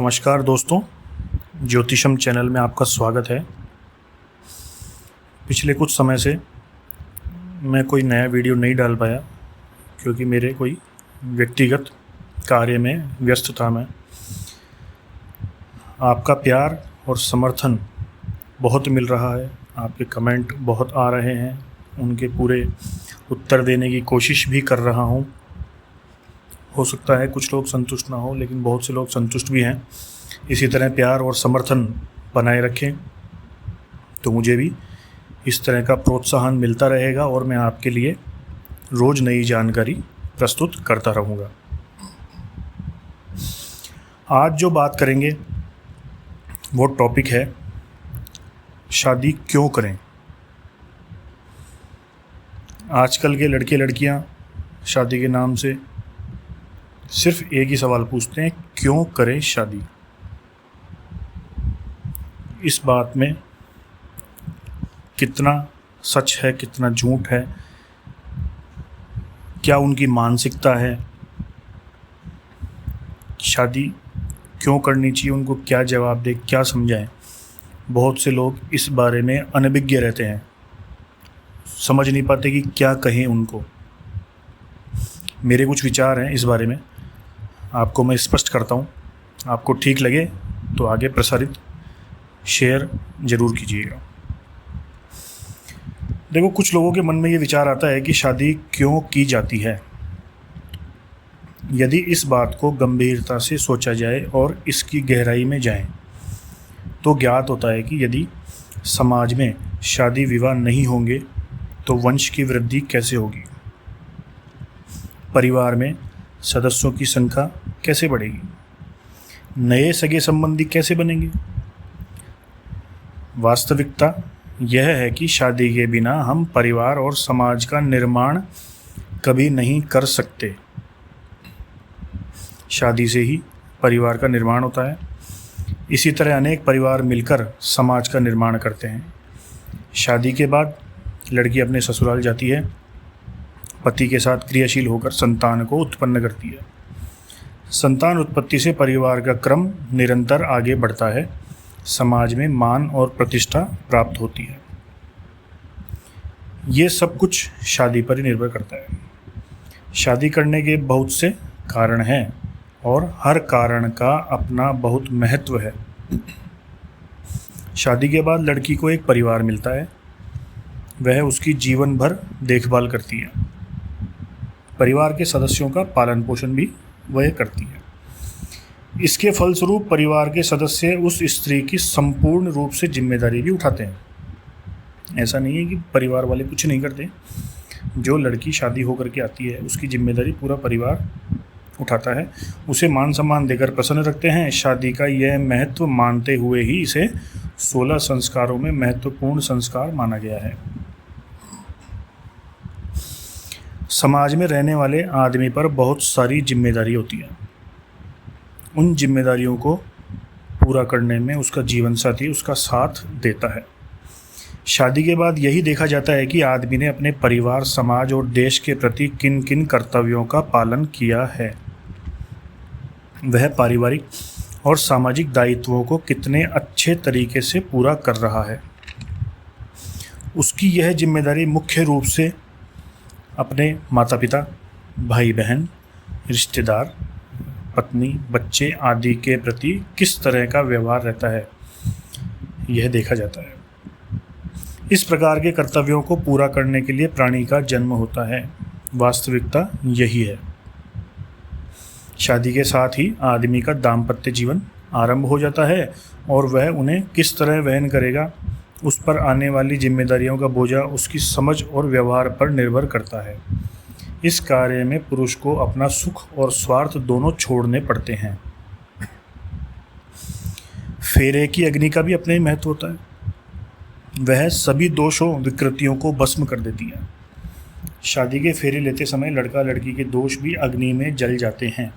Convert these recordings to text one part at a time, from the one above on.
नमस्कार दोस्तों, ज्योतिषम चैनल में आपका स्वागत है। पिछले कुछ समय से मैं कोई नया वीडियो नहीं डाल पाया क्योंकि मेरे कोई व्यक्तिगत कार्य में व्यस्त था। मैं आपका प्यार और समर्थन बहुत मिल रहा है, आपके कमेंट बहुत आ रहे हैं, उनके पूरे उत्तर देने की कोशिश भी कर रहा हूँ। हो सकता है कुछ लोग संतुष्ट ना हो, लेकिन बहुत से लोग संतुष्ट भी हैं। इसी तरह प्यार और समर्थन बनाए रखें तो मुझे भी इस तरह का प्रोत्साहन मिलता रहेगा और मैं आपके लिए रोज़ नई जानकारी प्रस्तुत करता रहूँगा। आज जो बात करेंगे वो टॉपिक है शादी क्यों करें। आजकल के लड़के लड़कियां शादी के नाम से सिर्फ एक ही सवाल पूछते हैं, क्यों करें शादी। इस बात में कितना सच है, कितना झूठ है, क्या उनकी मानसिकता है, शादी क्यों करनी चाहिए, उनको क्या जवाब दें, क्या समझाएं। बहुत से लोग इस बारे में अनभिज्ञ रहते हैं, समझ नहीं पाते कि क्या कहें उनको। मेरे कुछ विचार हैं इस बारे में, आपको मैं स्पष्ट करता हूँ। आपको ठीक लगे तो आगे प्रसारित शेयर ज़रूर कीजिएगा। देखो, कुछ लोगों के मन में ये विचार आता है कि शादी क्यों की जाती है। यदि इस बात को गंभीरता से सोचा जाए और इसकी गहराई में जाएं, तो ज्ञात होता है कि यदि समाज में शादी विवाह नहीं होंगे तो वंश की वृद्धि कैसे होगी, परिवार में सदस्यों की संख्या कैसे बढ़ेगी, नए सगे संबंधी कैसे बनेंगे। वास्तविकता यह है कि शादी के बिना हम परिवार और समाज का निर्माण कभी नहीं कर सकते। शादी से ही परिवार का निर्माण होता है। इसी तरह अनेक परिवार मिलकर समाज का निर्माण करते हैं। शादी के बाद लड़की अपने ससुराल जाती है, पति के साथ क्रियाशील होकर संतान को उत्पन्न करती है। संतान उत्पत्ति से परिवार का क्रम निरंतर आगे बढ़ता है, समाज में मान और प्रतिष्ठा प्राप्त होती है। ये सब कुछ शादी पर ही निर्भर करता है। शादी करने के बहुत से कारण हैं और हर कारण का अपना बहुत महत्व है। शादी के बाद लड़की को एक परिवार मिलता है, वह उसकी जीवन भर देखभाल करती है। परिवार के सदस्यों का पालन पोषण भी वह करती है। इसके फलस्वरूप परिवार के सदस्य उस स्त्री की संपूर्ण रूप से जिम्मेदारी भी उठाते हैं। ऐसा नहीं है कि परिवार वाले कुछ नहीं करते। जो लड़की शादी होकर के आती है उसकी जिम्मेदारी पूरा परिवार उठाता है, उसे मान सम्मान देकर प्रसन्न रखते हैं। शादी का यह महत्व मानते हुए ही इसे 16 संस्कारों में महत्वपूर्ण संस्कार माना गया है। समाज में रहने वाले आदमी पर बहुत सारी जिम्मेदारी होती है। उन जिम्मेदारियों को पूरा करने में उसका जीवन साथी उसका साथ देता है। शादी के बाद यही देखा जाता है कि आदमी ने अपने परिवार, समाज और देश के प्रति किन किन कर्तव्यों का पालन किया है, वह पारिवारिक और सामाजिक दायित्वों को कितने अच्छे तरीके से पूरा कर रहा है। उसकी यह जिम्मेदारी मुख्य रूप से अपने माता पिता, भाई बहन, रिश्तेदार, पत्नी, बच्चे आदि के प्रति किस तरह का व्यवहार रहता है, यह देखा जाता है। इस प्रकार के कर्तव्यों को पूरा करने के लिए प्राणी का जन्म होता है। वास्तविकता यही है। शादी के साथ ही आदमी का दाम्पत्य जीवन आरंभ हो जाता है और वह उन्हें किस तरह वहन करेगा, उस पर आने वाली जिम्मेदारियों का बोझा उसकी समझ और व्यवहार पर निर्भर करता है। इस कार्य में पुरुष को अपना सुख और स्वार्थ दोनों छोड़ने पड़ते हैं। फेरे की अग्नि का भी अपना ही महत्व होता है। वह सभी दोषों विकृतियों को भस्म कर देती है। शादी के फेरे लेते समय लड़का लड़की के दोष भी अग्नि में जल जाते हैं।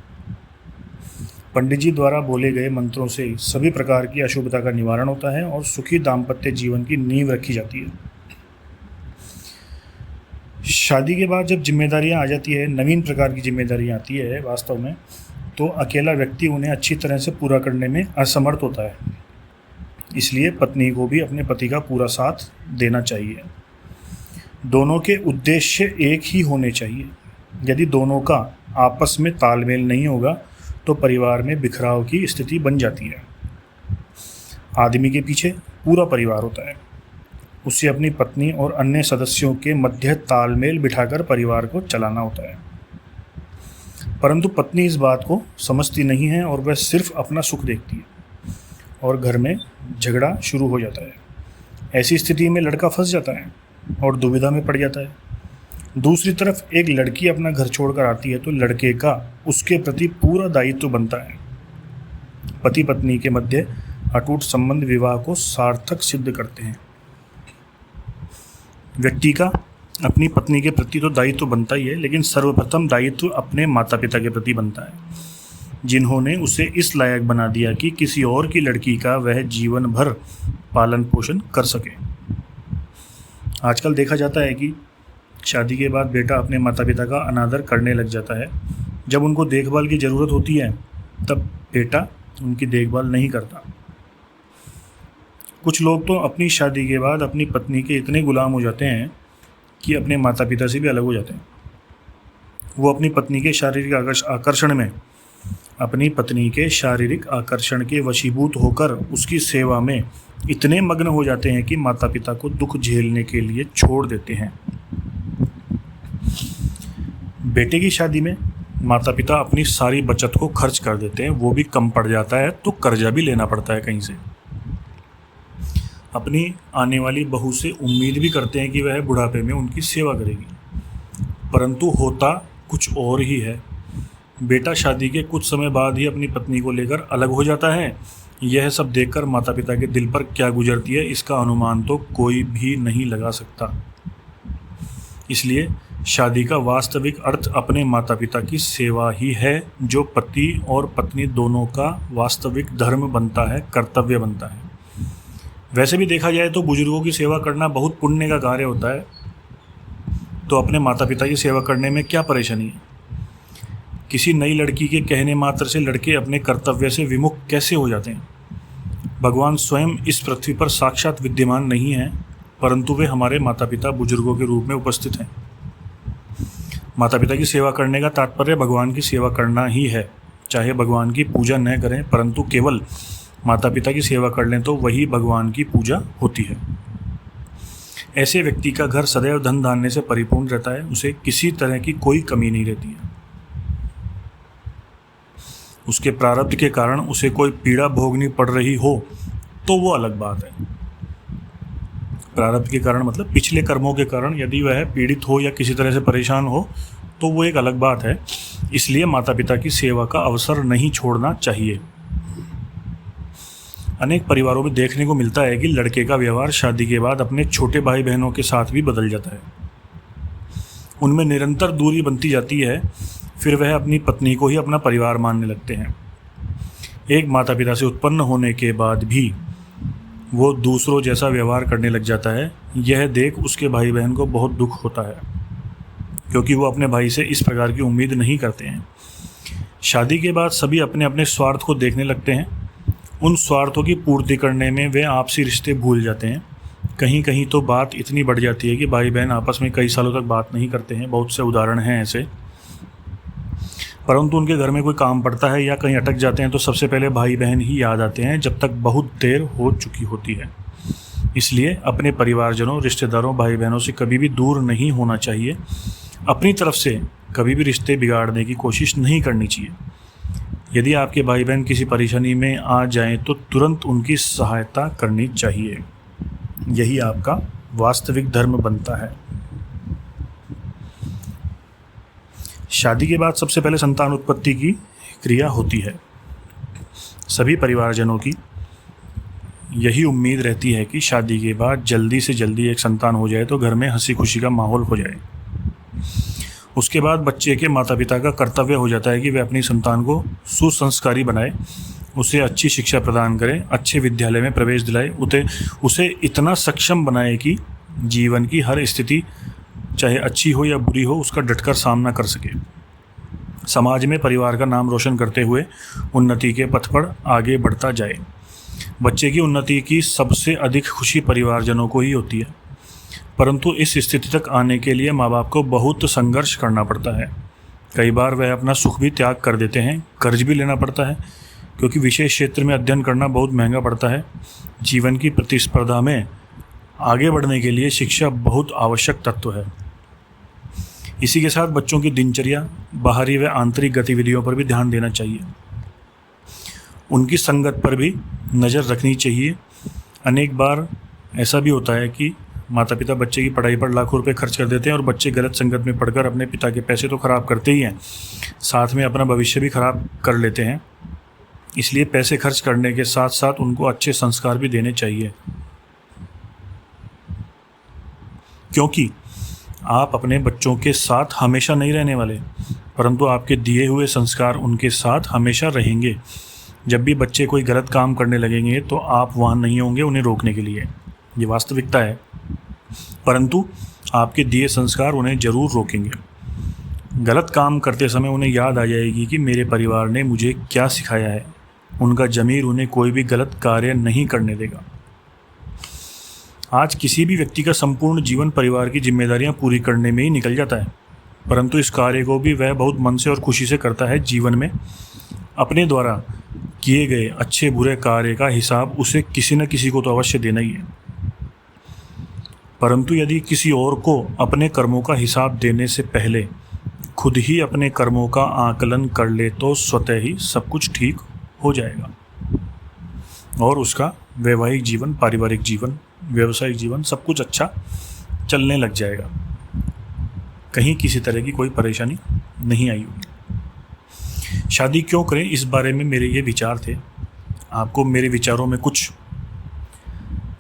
पंडित जी द्वारा बोले गए मंत्रों से सभी प्रकार की अशुभता का निवारण होता है और सुखी दाम्पत्य जीवन की नींव रखी जाती है। शादी के बाद जब जिम्मेदारियां आ जाती है, नवीन प्रकार की जिम्मेदारियां आती है वास्तव में, तो अकेला व्यक्ति उन्हें अच्छी तरह से पूरा करने में असमर्थ होता है। इसलिए पत्नी को भी अपने पति का पूरा साथ देना चाहिए। दोनों के उद्देश्य एक ही होने चाहिए। यदि दोनों का आपस में तालमेल नहीं होगा तो परिवार में बिखराव की स्थिति बन जाती है। आदमी के पीछे पूरा परिवार होता है। उसे अपनी पत्नी और अन्य सदस्यों के मध्य तालमेल बिठाकर परिवार को चलाना होता है। परंतु पत्नी इस बात को समझती नहीं है और वह सिर्फ अपना सुख देखती है और घर में झगड़ा शुरू हो जाता है। ऐसी स्थिति में लड़का फंस जाता है और दुविधा में पड़ जाता है। दूसरी तरफ एक लड़की अपना घर छोड़कर आती है तो लड़के का उसके प्रति पूरा दायित्व बनता है। पति पत्नी के मध्य अटूट संबंध विवाह को सार्थक सिद्ध करते हैं। व्यक्ति का अपनी पत्नी के प्रति तो दायित्व बनता ही है, लेकिन सर्वप्रथम दायित्व अपने माता पिता के प्रति बनता है, जिन्होंने उसे इस लायक बना दिया कि किसी और की लड़की का वह जीवन भर पालन पोषण कर सके। आजकल देखा जाता है कि शादी के बाद बेटा अपने माता पिता का अनादर करने लग जाता है। जब उनको देखभाल की ज़रूरत होती है तब बेटा उनकी देखभाल नहीं करता। कुछ लोग तो अपनी शादी के बाद अपनी पत्नी के इतने गुलाम हो जाते हैं कि अपने माता पिता से भी अलग हो जाते हैं। वो अपनी पत्नी के शारीरिक आकर्षण के वशीभूत होकर उसकी सेवा में इतने मग्न हो जाते हैं कि माता पिता को दुख झेलने के लिए छोड़ देते हैं। बेटे की शादी में माता पिता अपनी सारी बचत को खर्च कर देते हैं। वो भी कम पड़ जाता है तो कर्जा भी लेना पड़ता है कहीं से। अपनी आने वाली बहू से उम्मीद भी करते हैं कि वह बुढ़ापे में उनकी सेवा करेगी, परंतु होता कुछ और ही है। बेटा शादी के कुछ समय बाद ही अपनी पत्नी को लेकर अलग हो जाता है। यह सब देखकर माता पिता के दिल पर क्या गुजरती है इसका अनुमान तो कोई भी नहीं लगा सकता। इसलिए शादी का वास्तविक अर्थ अपने माता पिता की सेवा ही है, जो पति और पत्नी दोनों का वास्तविक धर्म बनता है, कर्तव्य बनता है। वैसे भी देखा जाए तो बुजुर्गों की सेवा करना बहुत पुण्य का कार्य होता है, तो अपने माता पिता की सेवा करने में क्या परेशानी है। किसी नई लड़की के कहने मात्र से लड़के अपने कर्तव्य से विमुख कैसे हो जाते हैं। भगवान स्वयं इस पृथ्वी पर साक्षात विद्यमान नहीं है, परंतु वे हमारे माता पिता बुजुर्गों के रूप में उपस्थित हैं। माता पिता की सेवा करने का तात्पर्य भगवान की सेवा करना ही है। चाहे भगवान की पूजा न करें, परंतु केवल माता पिता की सेवा कर लें तो वही भगवान की पूजा होती है। ऐसे व्यक्ति का घर सदैव धन धान्य से परिपूर्ण रहता है। उसे किसी तरह की कोई कमी नहीं रहती है। उसके प्रारब्ध के कारण उसे कोई पीड़ा भोगनी पड़ रही हो तो वो अलग बात है। प्रारब्ध के कारण मतलब पिछले कर्मों के कारण यदि वह पीड़ित हो या किसी तरह से परेशान हो तो वो एक अलग बात है। इसलिए माता पिता की सेवा का अवसर नहीं छोड़ना चाहिए। अनेक परिवारों में देखने को मिलता है कि लड़के का व्यवहार शादी के बाद अपने छोटे भाई बहनों के साथ भी बदल जाता है। उनमें निरंतर दूरी बनती जाती है। फिर वह अपनी पत्नी को ही अपना परिवार मानने लगते हैं। एक माता पिता से उत्पन्न होने के बाद भी वो दूसरों जैसा व्यवहार करने लग जाता है। यह देख उसके भाई बहन को बहुत दुख होता है, क्योंकि वो अपने भाई से इस प्रकार की उम्मीद नहीं करते हैं। शादी के बाद सभी अपने अपने स्वार्थ को देखने लगते हैं। उन स्वार्थों की पूर्ति करने में वे आपसी रिश्ते भूल जाते हैं। कहीं कहीं तो बात इतनी बढ़ जाती है कि भाई बहन आपस में कई सालों तक बात नहीं करते हैं। बहुत से उदाहरण हैं ऐसे। परंतु उनके घर में कोई काम पड़ता है या कहीं अटक जाते हैं तो सबसे पहले भाई बहन ही याद आते हैं, जब तक बहुत देर हो चुकी होती है। इसलिए अपने परिवारजनों, रिश्तेदारों, भाई बहनों से कभी भी दूर नहीं होना चाहिए। अपनी तरफ से कभी भी रिश्ते बिगाड़ने की कोशिश नहीं करनी चाहिए। यदि आपके भाई बहन किसी परेशानी में आ जाएं तो तुरंत उनकी सहायता करनी चाहिए। यही आपका वास्तविक धर्म बनता है। शादी के बाद सबसे पहले संतान उत्पत्ति की क्रिया होती है। सभी परिवारजनों की यही उम्मीद रहती है कि शादी के बाद जल्दी से जल्दी एक संतान हो जाए तो घर में हंसी खुशी का माहौल हो जाए। उसके बाद बच्चे के माता पिता का कर्तव्य हो जाता है कि वे अपनी संतान को सुसंस्कारी बनाए, उसे अच्छी शिक्षा प्रदान करें, अच्छे विद्यालय में प्रवेश दिलाए, उसे इतना सक्षम बनाए कि जीवन की हर स्थिति चाहे अच्छी हो या बुरी हो उसका डटकर सामना कर सके। समाज में परिवार का नाम रोशन करते हुए उन्नति के पथ पर आगे बढ़ता जाए। बच्चे की उन्नति की सबसे अधिक खुशी परिवारजनों को ही होती है, परंतु इस स्थिति तक आने के लिए माँ बाप को बहुत संघर्ष करना पड़ता है। कई बार वह अपना सुख भी त्याग कर देते हैं, कर्ज भी लेना पड़ता है, क्योंकि विशेष क्षेत्र में अध्ययन करना बहुत महंगा पड़ता है। जीवन की प्रतिस्पर्धा में आगे बढ़ने के लिए शिक्षा बहुत आवश्यक तत्व है। इसी के साथ बच्चों की दिनचर्या, बाहरी व आंतरिक गतिविधियों पर भी ध्यान देना चाहिए। उनकी संगत पर भी नज़र रखनी चाहिए। अनेक बार ऐसा भी होता है कि माता पिता बच्चे की पढ़ाई पर लाखों रुपए खर्च कर देते हैं और बच्चे गलत संगत में पढ़कर अपने पिता के पैसे तो खराब करते ही हैं, साथ में अपना भविष्य भी खराब कर लेते हैं। इसलिए पैसे खर्च करने के साथ साथ उनको अच्छे संस्कार भी देने चाहिए, क्योंकि आप अपने बच्चों के साथ हमेशा नहीं रहने वाले, परंतु आपके दिए हुए संस्कार उनके साथ हमेशा रहेंगे। जब भी बच्चे कोई गलत काम करने लगेंगे तो आप वहाँ नहीं होंगे उन्हें रोकने के लिए, ये वास्तविकता है, परंतु आपके दिए संस्कार उन्हें ज़रूर रोकेंगे। गलत काम करते समय उन्हें याद आ जाएगी कि मेरे परिवार ने मुझे क्या सिखाया है। उनका ज़मीर उन्हें कोई भी गलत कार्य नहीं करने देगा। आज किसी भी व्यक्ति का संपूर्ण जीवन परिवार की जिम्मेदारियां पूरी करने में ही निकल जाता है, परंतु इस कार्य को भी वह बहुत मन से और खुशी से करता है। जीवन में अपने द्वारा किए गए अच्छे बुरे कार्य का हिसाब उसे किसी न किसी को तो अवश्य देना ही है, परंतु यदि किसी और को अपने कर्मों का हिसाब देने से पहले खुद ही अपने कर्मों का आकलन कर ले तो स्वतः ही सब कुछ ठीक हो जाएगा और उसका वैवाहिक जीवन, पारिवारिक जीवन, व्यावसायिक जीवन सब कुछ अच्छा चलने लग जाएगा। कहीं किसी तरह की कोई परेशानी नहीं आई होगी। शादी क्यों करें, इस बारे में मेरे ये विचार थे। आपको मेरे विचारों में कुछ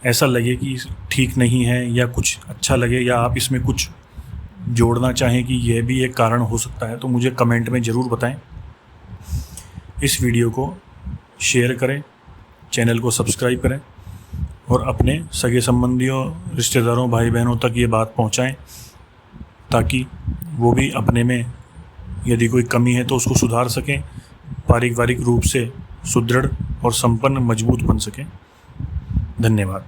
ऐसा लगे कि ठीक नहीं है या कुछ अच्छा लगे या आप इसमें कुछ जोड़ना चाहें कि यह भी एक कारण हो सकता है, तो मुझे कमेंट में ज़रूर बताएं। इस वीडियो को शेयर करें, चैनल को सब्सक्राइब करें और अपने सगे संबंधियों, रिश्तेदारों, भाई बहनों तक ये बात पहुंचाएं, ताकि वो भी अपने में यदि कोई कमी है तो उसको सुधार सकें, पारिवारिक रूप से सुदृढ़ और संपन्न मजबूत बन सकें। धन्यवाद।